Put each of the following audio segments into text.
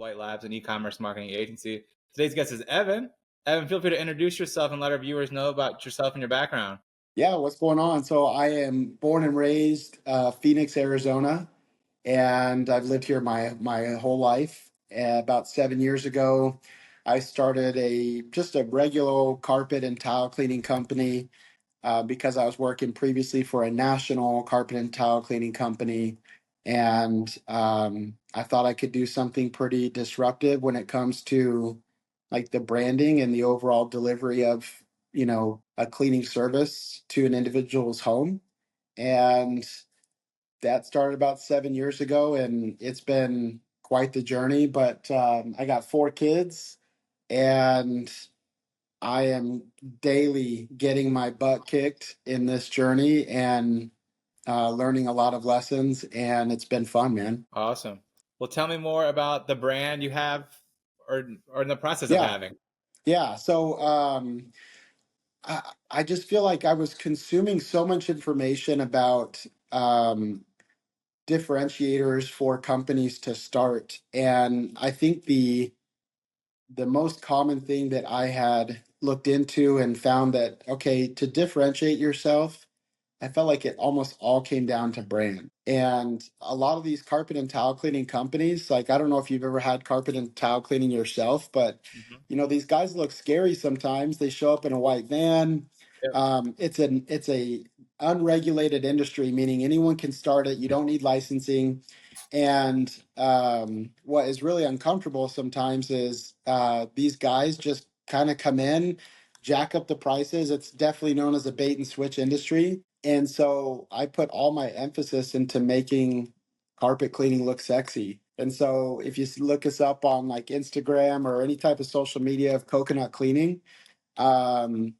Wytlabs, an e-commerce marketing agency. Today's guest is Evan. Evan, feel free to introduce yourself and let our viewers know about yourself and your background. Yeah, what's going on? So I am born and raised Phoenix, Arizona, and I've lived here my whole life. About 7 years ago, I started just a regular carpet and tile cleaning company because I was working previously for a national carpet and tile cleaning company, and I thought I could do something pretty disruptive when it comes to like the branding and the overall delivery of a cleaning service to an individual's home. And that started about 7 years ago, and it's been quite the journey. But I got 4 kids, and I am daily getting my butt kicked in this journey and learning a lot of lessons, and it's been fun, man. Awesome. Well, tell me more about the brand you have or in the process of Yeah, having. yeah. So I just feel like I was consuming so much information about differentiators for companies to start, and I think the most common thing that I had looked into and found that, okay, to differentiate yourself, I felt like it almost all came down to brand. And a lot of these carpet and tile cleaning companies, like I don't know if you've ever had carpet and tile cleaning yourself, but Mhm. these guys look scary sometimes. They show up in a white van. Yep. It's a unregulated industry, meaning anyone can start it. You don't need licensing. And what is really uncomfortable sometimes is these guys just kind of come in, jack up the prices. It's definitely known as a bait and switch industry. And so I put all my emphasis into making carpet cleaning look sexy. And so if you look us up on like Instagram or any type of social media of coconut cleaning, um,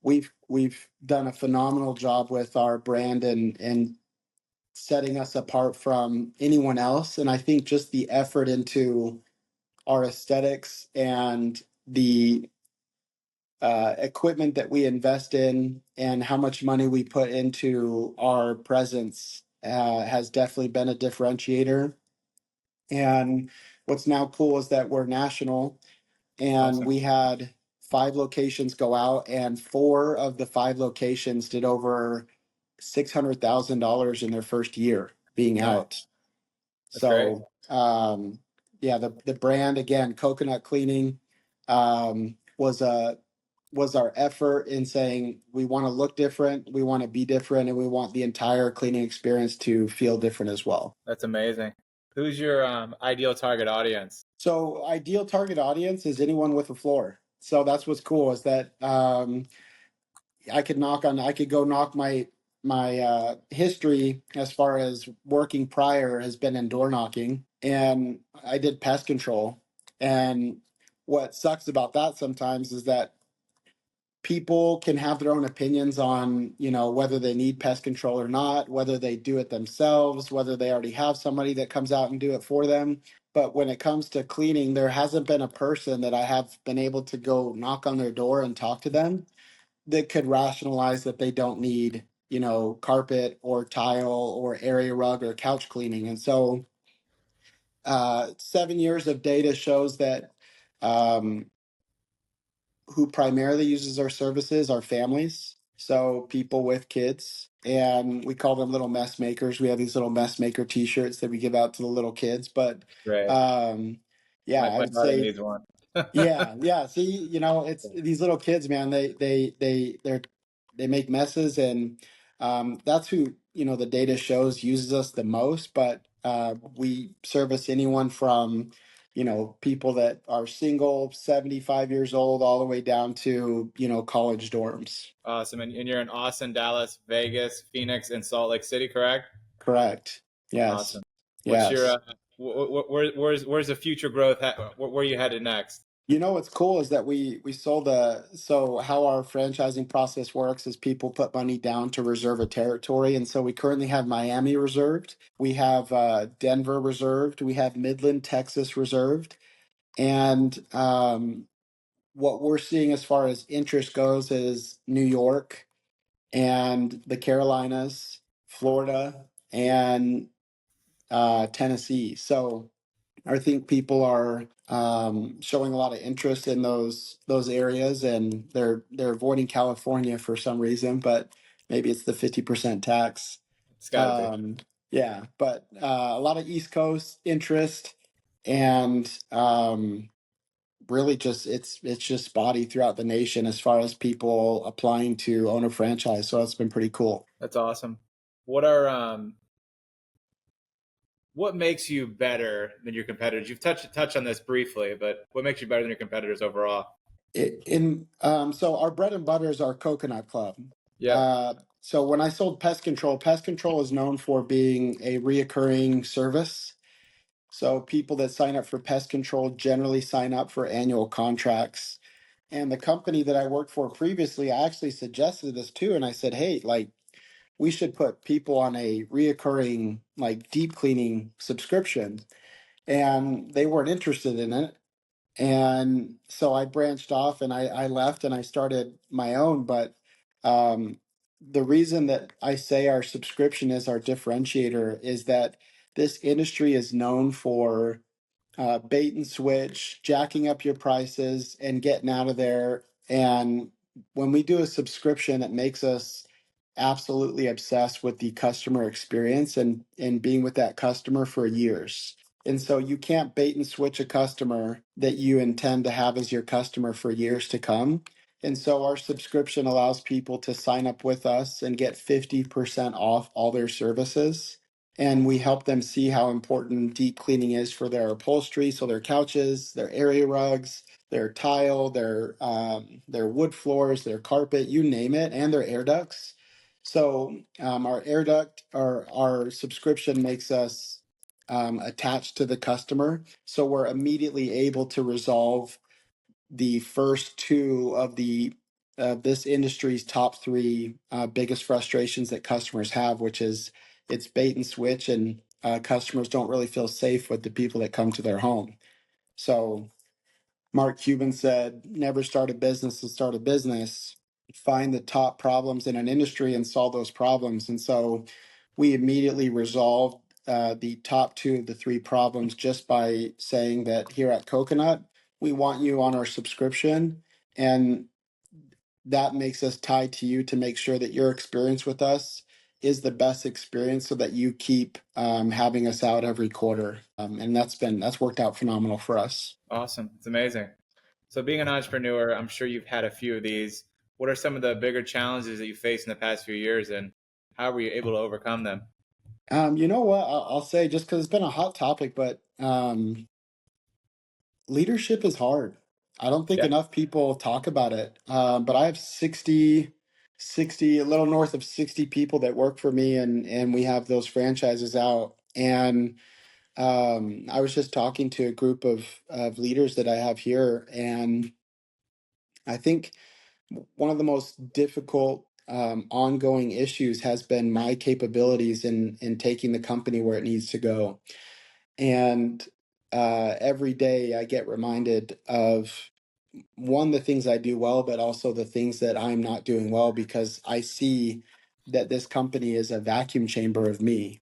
we've done a phenomenal job with our brand and setting us apart from anyone else. And I think just the effort into our aesthetics and the equipment that we invest in and how much money we put into our presence has definitely been a differentiator. And what's now cool is that we're national, and Awesome. we had 5 locations go out, and 4 of the 5 locations did over $600,000 in their first year being Nice. out. That's great. So yeah, the brand again, coconut cleaning, was our effort in saying we want to look different, we want to be different, and we want the entire cleaning experience to feel different as well. That's amazing. Who's your ideal target audience? So ideal target audience is anyone with a floor. So that's what's cool is that I could go knock my history as far as working prior has been in door knocking, and I did pest control. And what sucks about that sometimes is that people can have their own opinions on, whether they need pest control or not, whether they do it themselves, whether they already have somebody that comes out and do it for them. But when it comes to cleaning, there hasn't been a person that I have been able to go knock on their door and talk to them that could rationalize that they don't need, carpet or tile or area rug or couch cleaning. And so 7 years of data shows that um, who primarily uses our services are families. So people with kids, and we call them little mess makers. We have these little mess maker t-shirts that we give out to the little kids. But Great. yeah, I My would daughter say, needs one. yeah, yeah. See, it's these little kids, man. They make messes, and that's who the data shows uses us the most. But we service anyone from people that are single, 75 years old, all the way down to college dorms. Awesome. And you're in Austin, Dallas, Vegas, Phoenix, and Salt Lake City, correct? Correct. Yes. Awesome. What's your Yes. where's the future growth? Where are you headed next? What's cool is that we sold so how our franchising process works is people put money down to reserve a territory. And so we currently have Miami reserved. We have Denver reserved. We have Midland, Texas reserved. And what we're seeing as far as interest goes is New York and the Carolinas, Florida, and Tennessee. So I think people are showing a lot of interest in those areas, and they're avoiding California for some reason, but maybe it's the 50% tax. It's got to be. Um, yeah, but a lot of East Coast interest, and really just it's just spotty throughout the nation as far as people applying to own a franchise. So it's been pretty cool. That's awesome. What are what makes you better than your competitors? You've touched on this briefly, but what makes you better than your competitors overall? So our bread and butter is our coconut club. Yep. So when I sold pest control is known for being a reoccurring service. So people that sign up for pest control generally sign up for annual contracts. And the company that I worked for previously, I actually suggested this too, and I said, hey, like we should put people on a reoccurring like deep cleaning subscription, and they weren't interested in it. And so I branched off and I left and I started my own. But um, the reason that I say our subscription is our differentiator is that this industry is known for bait and switch, jacking up your prices and getting out of there. And when we do a subscription, it makes us absolutely obsessed with the customer experience and being with that customer for years. And so you can't bait and switch a customer that you intend to have as your customer for years to come. And so our subscription allows people to sign up with us and get 50% off all their services, and we help them see how important deep cleaning is for their upholstery, so their couches, their area rugs, their tile, their wood floors, their carpet, you name it, and their air ducts. So our air duct, our subscription makes us attached to the customer, so we're immediately able to resolve the first two of the this industry's top three biggest frustrations that customers have, which is it's bait and switch, and customers don't really feel safe with the people that come to their home. So Mark Cuban said, "Never start a business to start a business. Find the top problems in an industry and solve those problems." And so we immediately resolved the top two of the three problems just by saying that here at Coconut, we want you on our subscription. And that makes us tied to you to make sure that your experience with us is the best experience so that you keep having us out every quarter. And that's worked out phenomenal for us. Awesome. It's amazing. So being an entrepreneur, I'm sure you've had a few of these. What are some of the bigger challenges that you faced in the past few years, and how were you able to overcome them? You know what? I'll say, just because it's been a hot topic, but leadership is hard. I don't think Yeah. enough people talk about it. But I have 60, a little north of 60 people that work for me, and we have those franchises out. And I was just talking to a group of leaders that I have here, and I think one of the most difficult ongoing issues has been my capabilities in taking the company where it needs to go. And every day I get reminded of one, the things I do well, but also the things that I'm not doing well, because I see that this company is a vacuum chamber of me.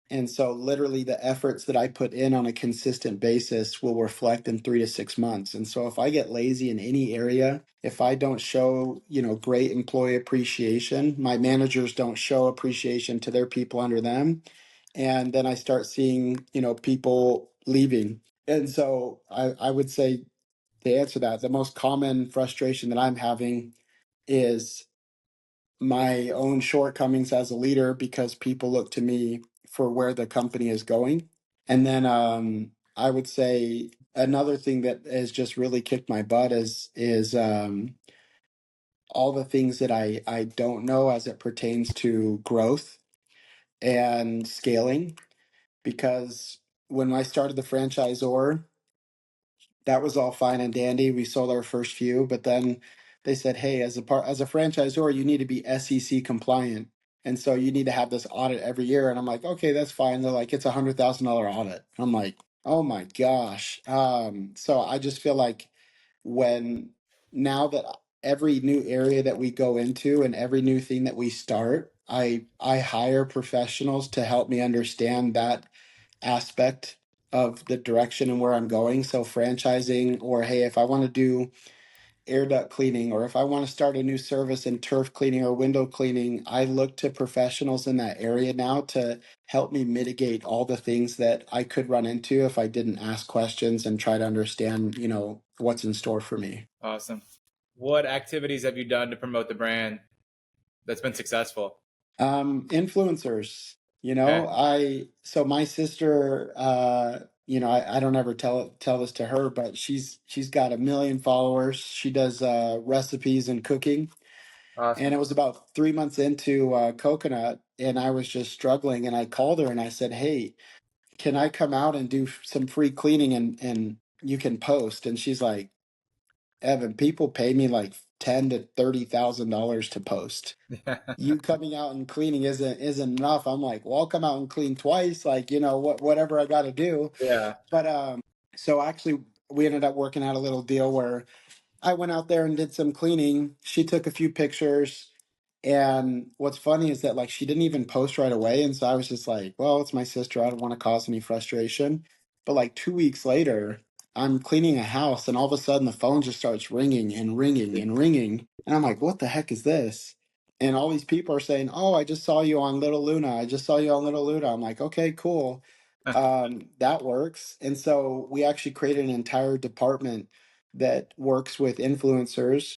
And so, literally, the efforts that I put in on a consistent basis will reflect in 3 to 6 months. And so, if I get lazy in any area, if I don't show, great employee appreciation, my managers don't show appreciation to their people under them, and then I start seeing, people leaving. And so, I would say, to answer that, the most common frustration that I'm having is my own shortcomings as a leader, because people look to me for where the company is going. And then I would say another thing that has just really kicked my butt is all the things that I don't know as it pertains to growth and scaling. Because when I started the franchisor, that was all fine and dandy. We sold our first few, but then they said, "Hey, as a franchisor, you need to be SEC compliant, and so you need to have this audit every year." And I'm like, "Okay, that's fine." They're like, "It's $100,000 audit." I'm like, "Oh my gosh!" So I just feel like when now that every new area that we go into and every new thing that we start, I hire professionals to help me understand that aspect of the direction and where I'm going. So franchising, or hey, if I want to do air duct cleaning, or if I want to start a new service in turf cleaning or window cleaning, I look to professionals in that area now to help me mitigate all the things that I could run into if I didn't ask questions and try to understand, what's in store for me. Awesome. What activities have you done to promote the brand that's been successful? Influencers, Okay. so my sister, I don't ever tell this to her, but she's got 1 million followers. She does recipes and cooking. And Awesome. it was about 3 months into coconut, and I was just struggling. And I called her and I said, "Hey, can I come out and do some free cleaning and you can post?" And she's like, "Evan, people pay me like $10,000 to $30,000 to post. You coming out and cleaning isn't enough." I'm like, "Well, I'll come out and clean twice, like whatever I got to do." Yeah. But so actually, we ended up working out a little deal where I went out there and did some cleaning. She took a few pictures. And what's funny is that like she didn't even post right away. And so I was just like, well, it's my sister. I don't want to cause any frustration. But like 2 weeks later, I'm cleaning a house and all of a sudden the phone just starts ringing and ringing and ringing. And I'm like, what the heck is this? And all these people are saying, "Oh, I just saw you on Little Luna. I just saw you on Little Luna." I'm like, okay, cool. That works. And so we actually created an entire department that works with influencers.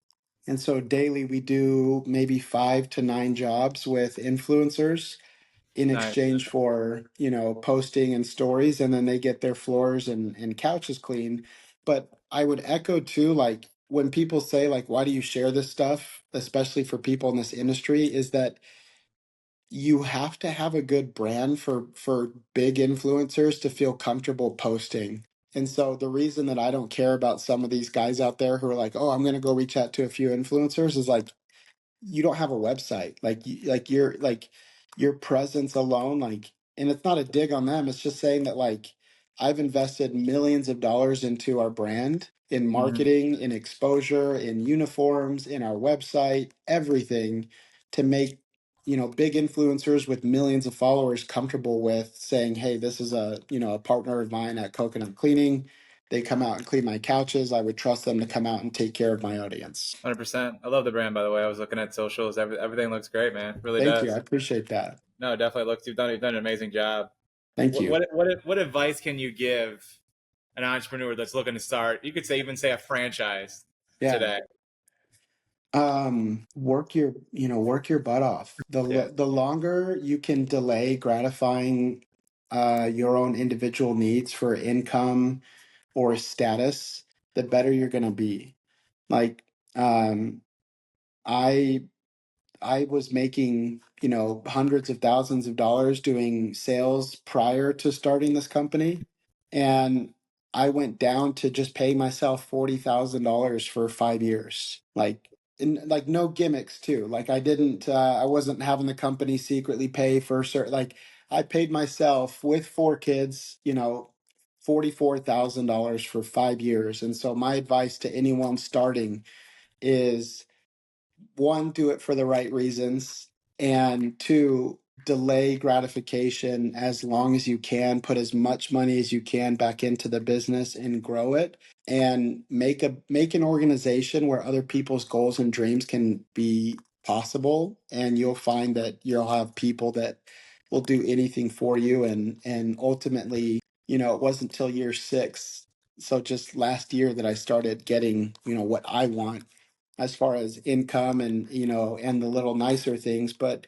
And so daily we do maybe 5 to 9 jobs with influencers in Nice. exchange for, posting and stories, and then they get their floors and couches clean. But I would echo too, like when people say like, why do you share this stuff, especially for people in this industry, is that you have to have a good brand for big influencers to feel comfortable posting. And so the reason that I don't care about some of these guys out there who are like, "Oh, I'm going to go reach out to a few influencers," is like, you don't have a website. Like your presence alone, like, and it's not a dig on them. It's just saying that like I've invested millions of dollars into our brand, in Hmm. marketing, in exposure, in uniforms, in our website, everything to make, big influencers with millions of followers comfortable with saying, "Hey, this is a partner of mine at Coconut Cleaning. They come out and clean my couches. I would trust them to come out and take care of my audience." 100%. I love the brand, by the way. I was looking at socials. Everything looks great, man. Really Thank you. I does. appreciate that. No, it definitely looks. You've done an amazing job. Thank What you. what what advice can you give an entrepreneur that's looking to start? You could say even say a franchise Yeah. today. Work your butt off. Yeah. The longer you can delay gratifying your own individual needs for income or status, the better you're gonna be. Like, um, I I was making, hundreds of thousands of dollars doing sales prior to starting this company. And I went down to just pay myself $40,000 for 5 years. Like, and like no gimmicks too. Like I wasn't having the company secretly pay for certain, like I paid myself with 4 kids, $44,000 for 5 years. And so my advice to anyone starting is, one, do it for the right reasons, and two, delay gratification as long as you can, put as much money as you can back into the business and grow it, and make an organization where other people's goals and dreams can be possible, and you'll find that you'll have people that will do anything for you. And ultimately, it wasn't until year 6, so just last year, that I started getting, what I want as far as income and, and the little nicer things. But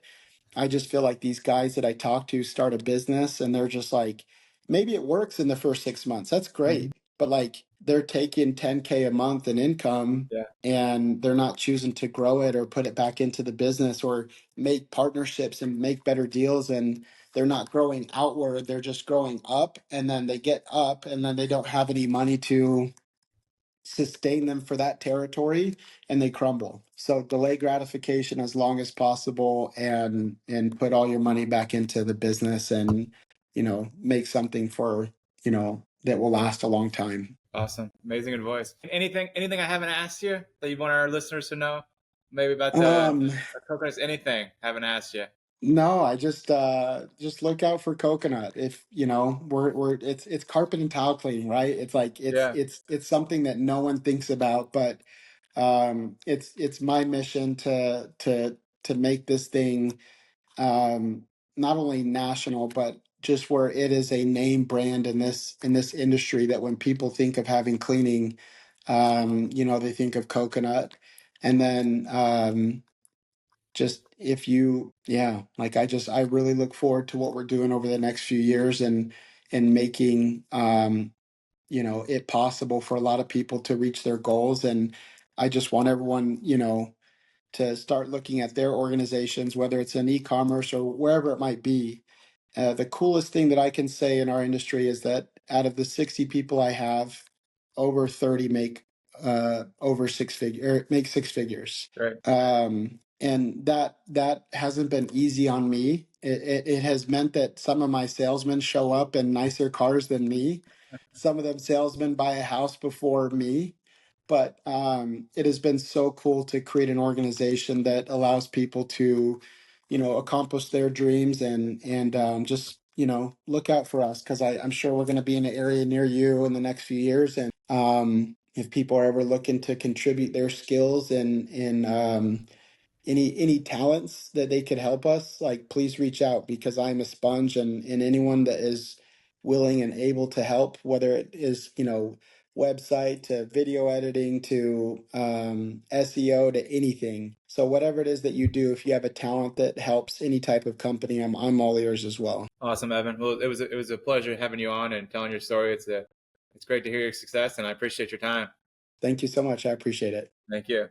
I just feel like these guys that I talk to start a business and they're just like, maybe it works in the first 6 months. That's Hmm. great. But like they're taking 10K a month in income, Yeah. and they're not choosing to grow it or put it back into the business or make partnerships and make better deals. And they're not growing outward. They're just growing up, and then they get up and then they don't have any money to sustain them for that territory, and they crumble. So delay gratification as long as possible, and put all your money back into the business, and make something for, that will last a long time. Awesome. Amazing advice. Anything I haven't asked you that you want our listeners to know? Maybe about Um coconuts. Anything I haven't asked you? No, I just look out for coconut. If you know, we're it's carpet and tile cleaning, right? It's like Yeah, it's something that no one thinks about, but it's my mission to make this thing um not only national, but just where it is a name brand in this industry, that when people think of having cleaning, they think of coconut. And then just if you yeah, like I really look forward to what we're doing over the next few years, and making it possible for a lot of people to reach their goals. And I just want everyone, to start looking at their organizations, whether it's in e-commerce or wherever it might be. The coolest thing that I can say in our industry is that out of the 60 people I have, over 30 make over make six figures. right. And that hasn't been easy on me. It has meant that some of my salesmen show up in nicer cars than me. Some of them salesmen buy a house before me. But it has been so cool to create an organization that allows people to, accomplish their dreams, and just look out for us, because I'm sure we're going to be in an area near you in the next few years. And if people are ever looking to contribute their skills and any talents that they could help us, like, please reach out, because I'm a sponge, and anyone that is willing and able to help, whether it is website to video editing to SEO to anything. So whatever it is that you do, if you have a talent that helps any type of company, I'm all ears as well. Awesome, Evan. Well, it was a pleasure having you on and telling your story. It's great to hear your success, and I appreciate your time. Thank you so much. I appreciate it. Thank you.